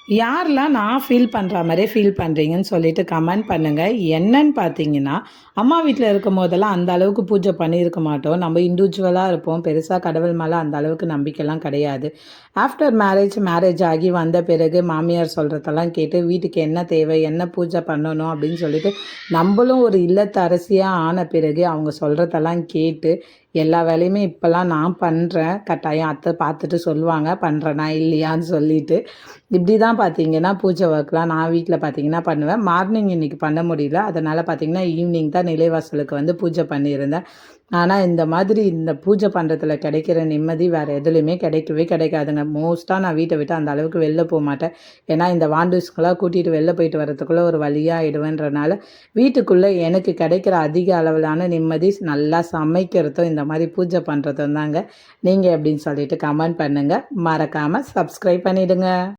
யாரெல்லாம் நான் ஃபீல் பண்ணுற மாதிரியே ஃபீல் பண்ணுறீங்கன்னு சொல்லிட்டு கமெண்ட் பண்ணுங்கள். என்னன்னு பார்த்தீங்கன்னா, அம்மா வீட்டில் இருக்கும் போதெல்லாம் அந்த அளவுக்கு பூஜை பண்ணியிருக்க மாட்டோம். நம்ம இண்டிவிஜுவலாக இருப்போம். பெருசாக கடவுள் மேலே அந்த அளவுக்கு நம்பிக்கைலாம் கிடையாது. ஆஃப்டர் மேரேஜ் ஆகி வந்த பிறகு மாமியார் சொல்கிறதெல்லாம் கேட்டு வீட்டுக்கு என்ன தேவை, என்ன பூஜை பண்ணணும் அப்படின்னு சொல்லிட்டு நம்மளும் ஒரு இல்லத்தரசியாக ஆன பிறகு அவங்க சொல்கிறதெல்லாம் கேட்டு எல்லா வேலையுமே இப்போல்லாம் நான் பண்ணுறேன். கட்டாயம் அத்தை பார்த்துட்டு சொல்லுவாங்க பண்ணுறேனா இல்லையான்னு சொல்லிட்டு. இப்படி தான் பார்த்தீங்கன்னா பூஜை ஒர்க்லாம் நான் வீட்டில் பார்த்தீங்கன்னா பண்ணுவேன். மார்னிங் இன்றைக்கி பண்ண முடியல. அதனால் பார்த்தீங்கன்னா ஈவினிங் தான் நிலைவாசலுக்கு வந்து பூஜை பண்ணியிருந்தேன். ஆனால் இந்த பூஜை பண்ணுறதுல கிடைக்கிற நிம்மதி வேறு எதுலேயுமே கிடைக்கவே கிடைக்காதுங்க. மோஸ்ட்டாக நான் வீட்டை விட்டு அந்த அளவுக்கு வெளில போக மாட்டேன். ஏன்னா இந்த வாண்டூஸ்கெல்லாம் கூட்டிகிட்டு வெளில போயிட்டு வரதுக்குள்ளே ஒரு வழியாக ஆகிடுவேன்றனால வீட்டுக்குள்ளே எனக்கு கிடைக்கிற அதிக அளவிலான நிம்மதி நல்லா சமைக்கிறதும் இந்த மாதிரி பூஜை பண்ணுறதும் தாங்க. நீங்கள் எப்படின்னு சொல்லிட்டு கமெண்ட் பண்ணுங்கள். மறக்காமல் சப்ஸ்கிரைப் பண்ணிவிடுங்க.